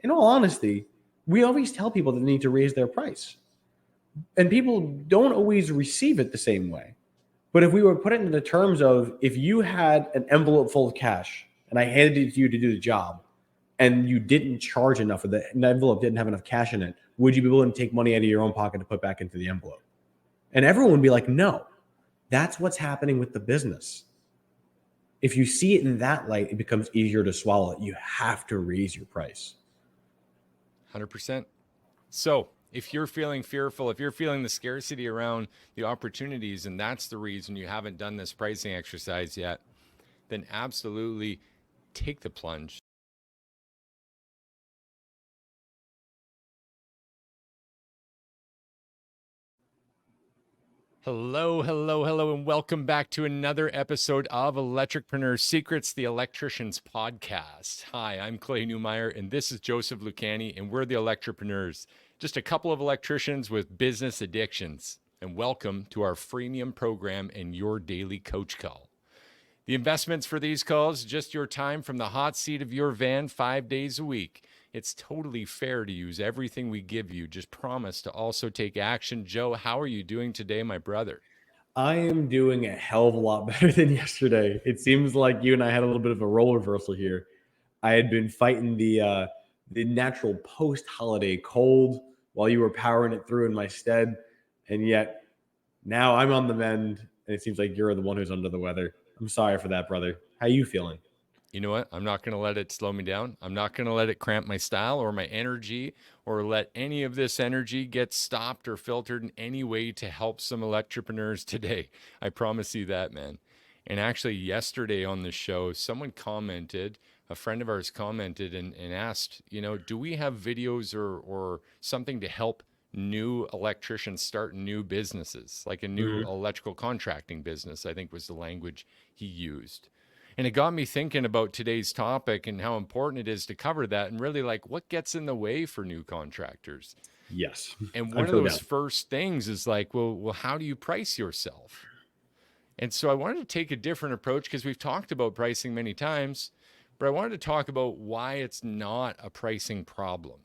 in all honesty, we always tell people that they need to raise their price. And people don't always receive it the same way. But if we were put it into the terms of, if you had an envelope full of cash and I handed it to you to do the job and you didn't charge enough, or the envelope didn't have enough cash in it, would you be willing to take money out of your own pocket to put back into the envelope? And everyone would be like, no. That's what's happening with the business. If you see it in that light, it becomes easier to swallow. You have to raise your price. 100%. So if you're feeling fearful, if you're feeling the scarcity around the opportunities, and that's the reason you haven't done this pricing exercise yet, then absolutely take the plunge. Hello, and welcome back to another episode of Electricpreneur Secrets, the Electricians podcast. Hi, I'm Clay Newmeyer, and this is Joseph Lucani, and we're the Electricpreneurs, just a couple of electricians with business addictions. And welcome to our freemium program and your daily coach call. The investments for these calls, just your time from the hot seat of your van 5 days a week. It's totally fair to use everything we give you. Just promise to also take action. Joe, how are you doing today, my brother? I am doing a hell of a lot better than yesterday. It seems like you and I had a little bit of a role reversal here. I had been fighting the natural post-holiday cold while you were powering it through in my stead. And yet now I'm on the mend, and it seems like you're the one who's under the weather. I'm sorry for that, brother. How you feeling? You know what? I'm not going to let it slow me down. I'm not going to let it cramp my style or my energy, or let any of this energy get stopped or filtered in any way to help some electripreneurs today. I promise you that, man. And actually, yesterday on the show, someone commented, a friend of ours commented and asked, do we have videos or something to help new electricians start new businesses, like a new electrical contracting business, I think was the language he used. And it got me thinking about today's topic and how important it is to cover that, and really like what gets in the way for new contractors. Yes. And one of those first things is like, well, how do you price yourself? And so I wanted to take a different approach, because we've talked about pricing many times, but I wanted to talk about why it's not a pricing problem.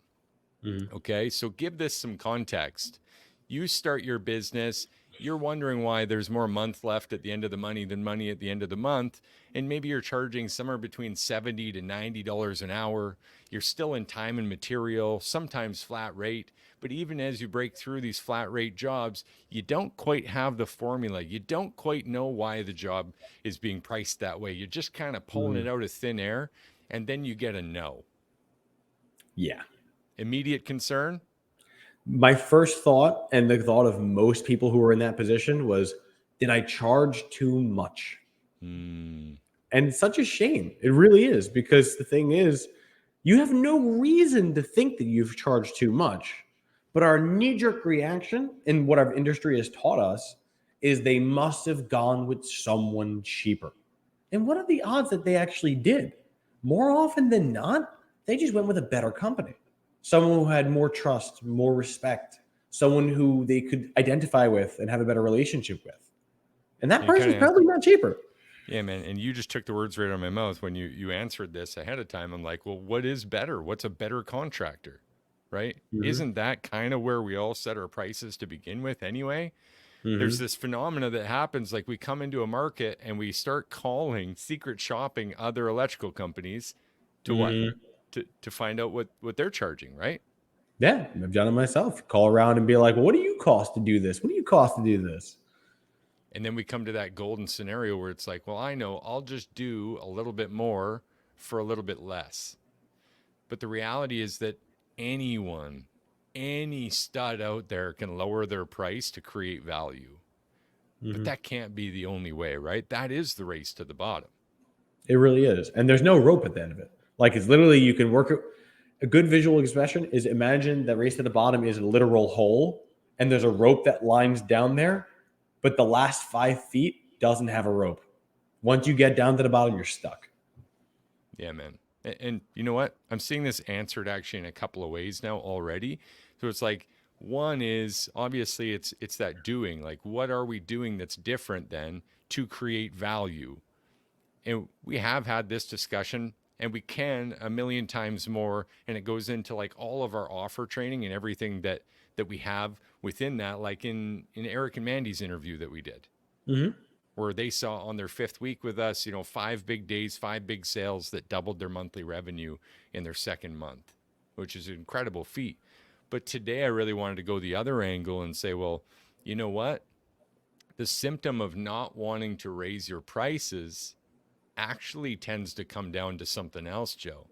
Okay, so give this some context. You start your business, you're wondering why there's more month left at the end of the money than money at the end of the month. And maybe you're charging somewhere between $70 to $90 an hour. You're still in time and material, sometimes flat rate. But even as you break through these flat rate jobs, you don't quite have the formula. You don't quite know why the job is being priced that way. You're just kind of pulling it out of thin air, and then you get a no. Yeah. Immediate concern? My first thought, and the thought of most people who were in that position, was, did I charge too much? And it's such a shame. It really is, because the thing is, you have no reason to think that you've charged too much. But our knee-jerk reaction, and what our industry has taught us, is they must have gone with someone cheaper. And what are the odds that they actually did? More often than not, they just went with a better company. Someone who had more trust, more respect, someone who they could identify with and have a better relationship with. And that person's probably not cheaper. Yeah, man. And you just took the words right out of my mouth when you answered this ahead of time. I'm like, well, what is better? What's a better contractor? Right? Isn't that kind of where we all set our prices to begin with anyway? There's this phenomena that happens, like we come into a market and we start calling, secret shopping other electrical companies to what? To find out what they're charging, right? Yeah, I've done it myself. Call around and be like, well, what do you cost to do this? What do you cost to do this? And then we come to that golden scenario where it's like, well, I know, I'll just do a little bit more for a little bit less. But the reality is that anyone, any stud out there can lower their price to create value. But that can't be the only way, right? That is the race to the bottom. It really is. And there's no rope at the end of it. Like, it's literally, you can work it. A good visual expression is, imagine that race to the bottom is a literal hole, and there's a rope that lines down there, but the last 5 feet doesn't have a rope. Once you get down to the bottom, you're stuck. Yeah, man. And you know what? I'm seeing this answered actually in a couple of ways now already. So it's like, one is obviously it's that doing. Like, what are we doing that's different then to create value? And we have had this discussion and we can a million times more. And it goes into like all of our offer training and everything that we have within that, like in Eric and Mandy's interview that we did, where they saw on their 5th week with us, 5 big days, 5 big sales that doubled their monthly revenue in their 2nd month, which is an incredible feat. But today I really wanted to go the other angle and say, well, you know what? The symptom of not wanting to raise your prices actually tends to come down to something else, Joe.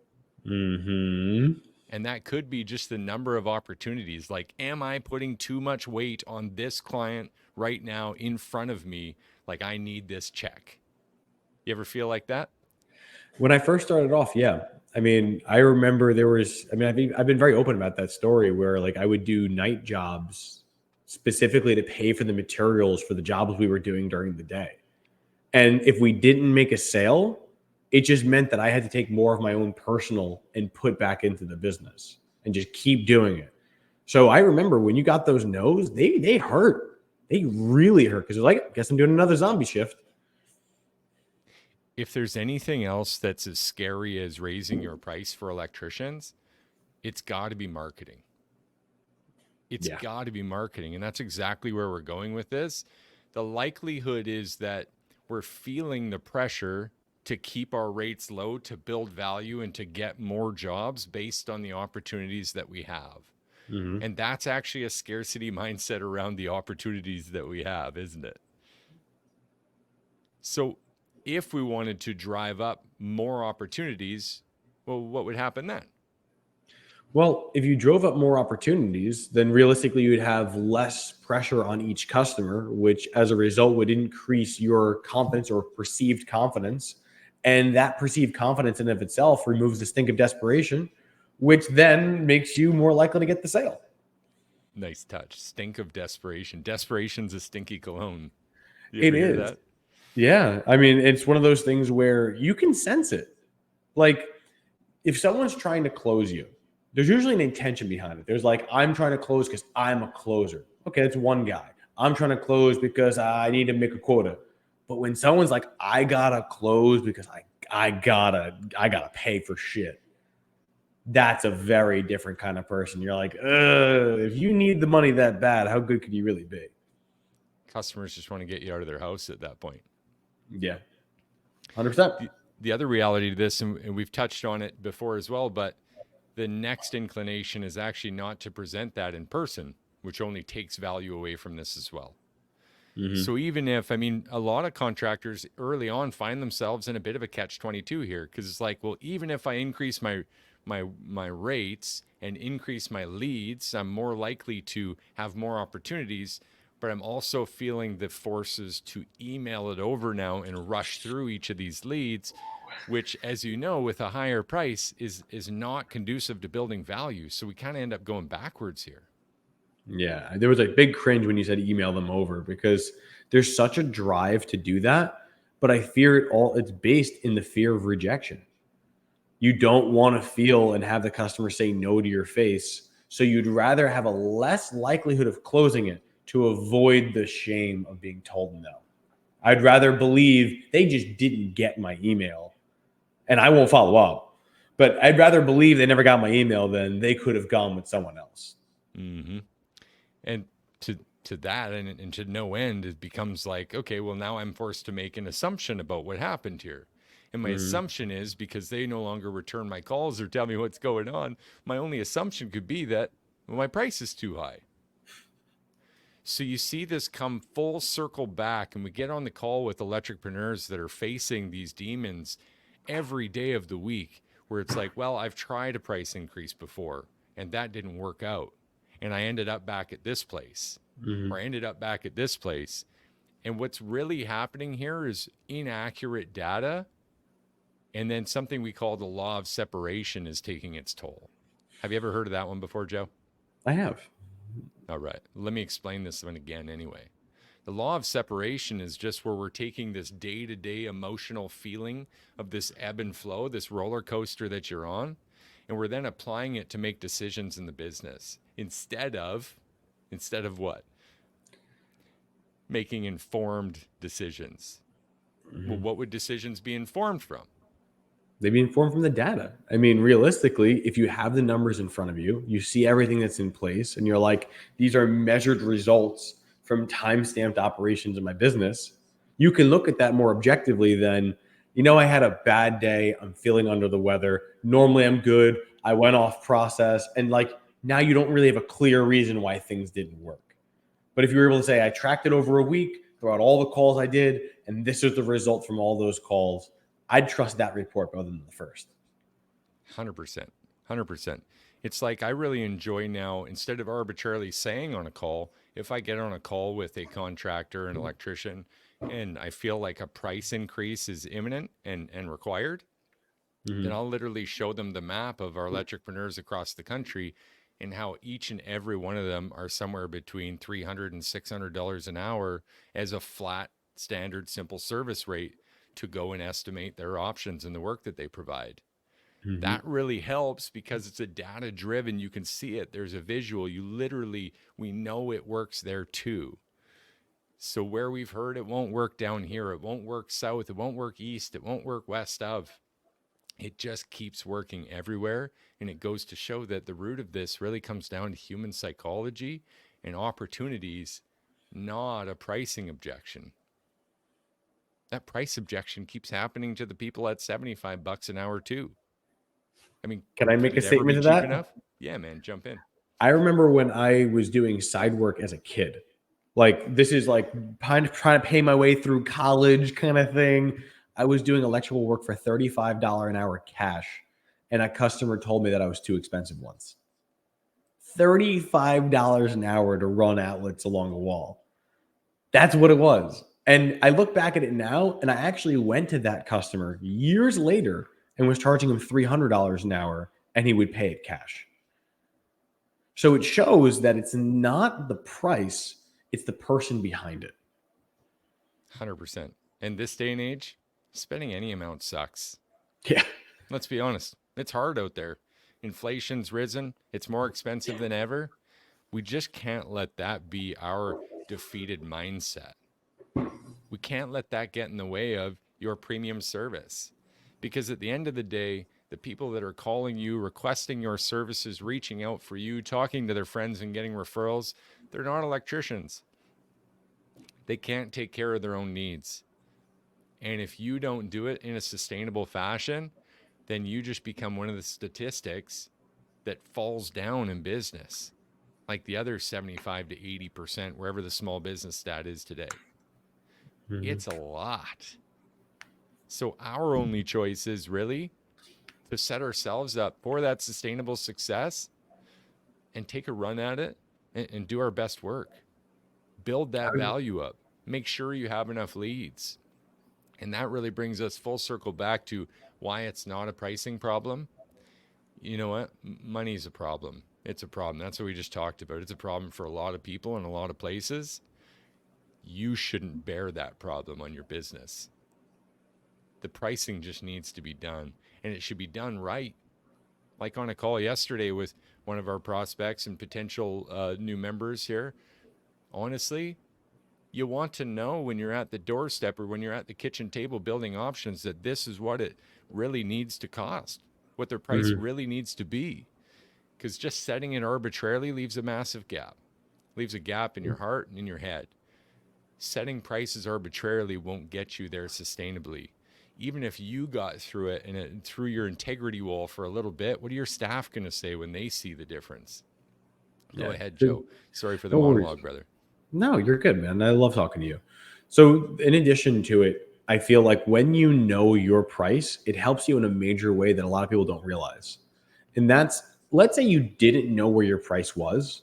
And that could be just the number of opportunities. Like, am I putting too much weight on this client right now in front of me? Like, I need this check. You ever feel like that? When I first started off, yeah. I mean, I remember I've been very open about that story where like I would do night jobs specifically to pay for the materials for the jobs we were doing during the day. And if we didn't make a sale, it just meant that I had to take more of my own personal and put back into the business and just keep doing it. So I remember when you got those no's, they hurt. They really hurt because it was like, I guess I'm doing another zombie shift. If there's anything else that's as scary as raising your price for electricians, it's got to be marketing. It's got to be marketing. And that's exactly where we're going with this. The likelihood is that we're feeling the pressure to keep our rates low, to build value, and to get more jobs based on the opportunities that we have. And that's actually a scarcity mindset around the opportunities that we have, isn't it? So if we wanted to drive up more opportunities, well, what would happen then? Well, if you drove up more opportunities, then realistically you would have less pressure on each customer, which as a result would increase your confidence or perceived confidence. And that perceived confidence in of itself removes the stink of desperation, which then makes you more likely to get the sale. Nice touch. Stink of desperation. Desperation's a stinky cologne. You It ever hear is. that? Yeah. I mean, it's one of those things where you can sense it. Like if someone's trying to close you, there's usually an intention behind it. There's like, I'm trying to close because I'm a closer. Okay, that's one guy. I'm trying to close because I need to make a quota. But when someone's like, I gotta close because I gotta pay for shit, that's a very different kind of person. You're like, if you need the money that bad, how good could you really be? Customers just want to get you out of their house at that point. Yeah, 100%. The other reality to this, and we've touched on it before as well, but the next inclination is actually not to present that in person, which only takes value away from this as well. So even if, a lot of contractors early on find themselves in a bit of a catch-22 here, because it's like, well, even if I increase my rates and increase my leads, I'm more likely to have more opportunities, but I'm also feeling the forces to email it over now and rush through each of these leads, which, as you know, with a higher price is not conducive to building value. So we kind of end up going backwards here. Yeah, there was a big cringe when you said email them over because there's such a drive to do that, but I fear it's based in the fear of rejection. You don't want to feel and have the customer say no to your face, so you'd rather have a less likelihood of closing it to avoid the shame of being told no. I'd rather believe they just didn't get my email and I won't follow up, but I'd rather believe they never got my email than they could have gone with someone else. And to that and to no end, it becomes like, okay, well, now I'm forced to make an assumption about what happened here. And my assumption is because they no longer return my calls or tell me what's going on, my only assumption could be that my price is too high. So you see this come full circle back, and we get on the call with electricpreneurs that are facing these demons every day of the week, where it's like, well, I've tried a price increase before, and that didn't work out. And I ended up back at this place, or I ended up back at this place. And what's really happening here is inaccurate data. And then something we call the law of separation is taking its toll. Have you ever heard of that one before, Joe? I have. All right. Let me explain this one again anyway. The law of separation is just where we're taking this day-to-day emotional feeling of this ebb and flow, this roller coaster that you're on, and we're then applying it to make decisions in the business instead of what? Making informed decisions. Well, what would decisions be informed from? They'd be informed from the data. I mean, realistically, if you have the numbers in front of you, you see everything that's in place, and you're like, these are measured results from time-stamped operations in my business, you can look at that more objectively than, I had a bad day. I'm feeling under the weather. Normally I'm good. I went off process. And like, now you don't really have a clear reason why things didn't work. But if you were able to say, I tracked it over a week throughout all the calls I did, and this is the result from all those calls, I'd trust that report rather than the first. 100%. 100%. It's like I really enjoy now, instead of arbitrarily saying on a call, if I get on a call with a contractor, an electrician, and I feel like a price increase is imminent and required, then I'll literally show them the map of our electricpreneurs across the country and how each and every one of them are somewhere between $300 and $600 an hour as a flat, standard, simple service rate to go and estimate their options and the work that they provide. That really helps because it's a data driven. You can see it. There's a visual. We know it works there too. So where we've heard it won't work down here, it won't work south, it won't work east, it won't work west of, it just keeps working everywhere. And it goes to show that the root of this really comes down to human psychology and opportunities, not a pricing objection. That price objection keeps happening to the people at $75 an hour too. I mean, can I make a statement to that? Enough? Yeah, man, jump in. I remember when I was doing side work as a kid, like this is like kind of trying to pay my way through college kind of thing. I was doing electrical work for $35 an hour cash, and a customer told me that I was too expensive once. $35 an hour to run outlets along a wall. That's what it was. And I look back at it now, and I actually went to that customer years later and was charging him $300 an hour, and he would pay it cash. So it shows that it's not the price, it's the person behind it. 100%. In this day and age, spending any amount sucks. Yeah. Let's be honest. It's hard out there. Inflation's risen. It's more expensive than ever. We just can't let that be our defeated mindset. We can't let that get in the way of your premium service. Because at the end of the day, the people that are calling you, requesting your services, reaching out for you, talking to their friends and getting referrals, they're not electricians. They can't take care of their own needs. And if you don't do it in a sustainable fashion, then you just become one of the statistics that falls down in business, like the other 75 to 80%, wherever the small business stat is today. It's a lot. So our only choice is really to set ourselves up for that sustainable success and take a run at it and do our best work. Build that value up. Make sure you have enough leads. And that really brings us full circle back to why it's not a pricing problem. You know what? Money's a problem. It's a problem. That's what we just talked about. It's a problem for a lot of people in a lot of places. You shouldn't bear that problem on your business. The pricing just needs to be done, and it should be done right. Like on a call yesterday with one of our prospects and potential new members here, honestly, you want to know when you're at the doorstep or when you're at the kitchen table building options that this is what it really needs to cost, what their price really needs to be. Because just setting it arbitrarily leaves a massive gap, leaves a gap in your heart and in your head. Setting prices arbitrarily won't get you there sustainably. Even if you got through it and through your integrity wall for a little bit, what are your staff going to say when they see the difference? Go ahead, Joe. Sorry for the monologue, brother. No, you're good, man. I love talking to you. So in addition to it, I feel like when you know your price, it helps you in a major way that a lot of people don't realize. And that's, let's say you didn't know where your price was,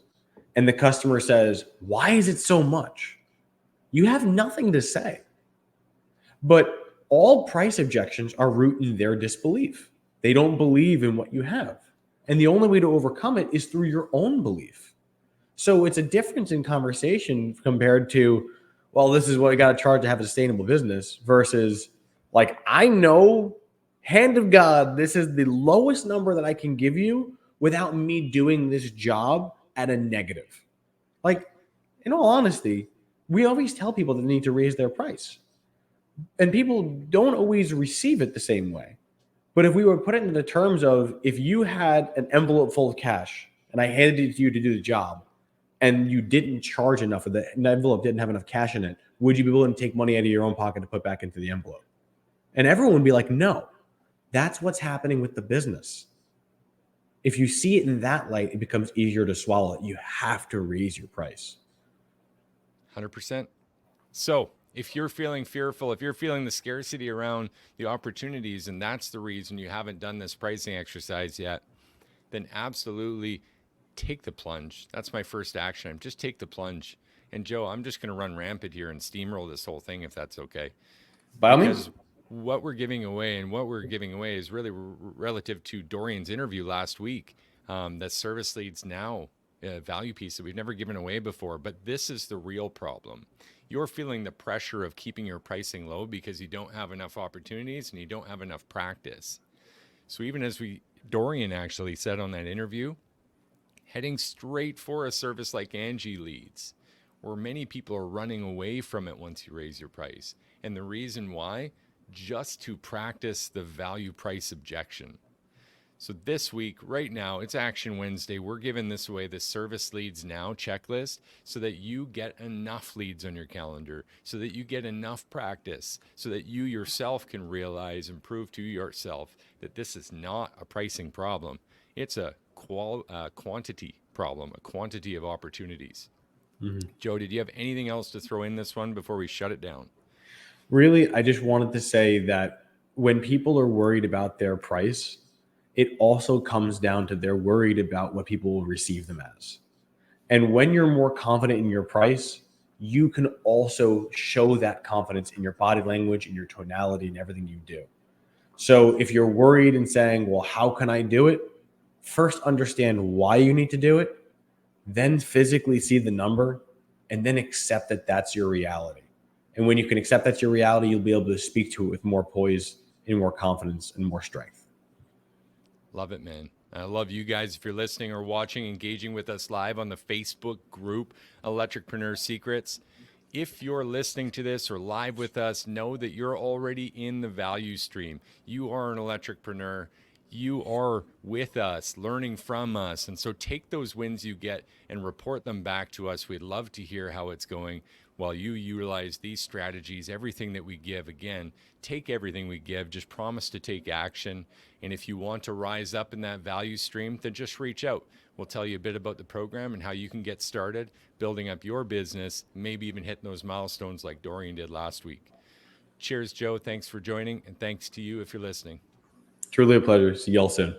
and the customer says, why is it so much? You have nothing to say. But all price objections are rooted in their disbelief. They don't believe in what you have. And the only way to overcome it is through your own belief. So it's a difference in conversation compared to, well, this is what I got to charge to have a sustainable business versus like, I know, hand of God, this is the lowest number that I can give you without me doing this job at a negative. Like, in all honesty, we always tell people that they need to raise their price. And people don't always receive it the same way. But if we were put it into the terms of, if you had an envelope full of cash and I handed it to you to do the job and you didn't charge enough of the envelope, didn't have enough cash in it, would you be willing to take money out of your own pocket to put back into the envelope? And everyone would be like, no. That's what's happening with the business. If you see it in that light, it becomes easier to swallow it. You have to raise your price. 100%. So if you're feeling fearful, if you're feeling the scarcity around the opportunities, and that's the reason you haven't done this pricing exercise yet, then absolutely take the plunge. That's my first action. Just take the plunge. And Joe, I'm just going to run rampant here and steamroll this whole thing, if that's okay. By all means. What we're giving away is really relative to Dorian's interview last week. That service leads now value piece that we've never given away before. But this is the real problem. You're feeling the pressure of keeping your pricing low because you don't have enough opportunities and you don't have enough practice. So even as Dorian actually said on that interview, heading straight for a service like Angie leads, where many people are running away from it once you raise your price. And the reason why, just to practice the value price objection. So this week, right now, it's Action Wednesday. We're giving this away, the Service Leads Now checklist, so that you get enough leads on your calendar, so that you get enough practice, so that you yourself can realize and prove to yourself that this is not a pricing problem. It's a quantity problem, a quantity of opportunities. Mm-hmm. Joe, did you have anything else to throw in this one before we shut it down? Really, I just wanted to say that when people are worried about their price, it also comes down to they're worried about what people will receive them as. And when you're more confident in your price, you can also show that confidence in your body language, in your tonality, and everything you do. So if you're worried and saying, well, how can I do it? First, understand why you need to do it, then physically see the number, and then accept that that's your reality. And when you can accept that's your reality, you'll be able to speak to it with more poise and more confidence and more strength. Love it, man. I love you guys. If you're listening or watching, engaging with us live on the Facebook group, Electricpreneur Secrets. If you're listening to this or live with us, know that you're already in the value stream. You are an electricpreneur. You are with us, learning from us. And so take those wins you get and report them back to us. We'd love to hear how it's going while you utilize these strategies, everything that we give. Again, take everything we give, just promise to take action. And if you want to rise up in that value stream, then just reach out. We'll tell you a bit about the program and how you can get started building up your business, maybe even hitting those milestones like Dorian did last week. Cheers, Joe. Thanks for joining. And thanks to you if you're listening. Truly a pleasure. See y'all soon.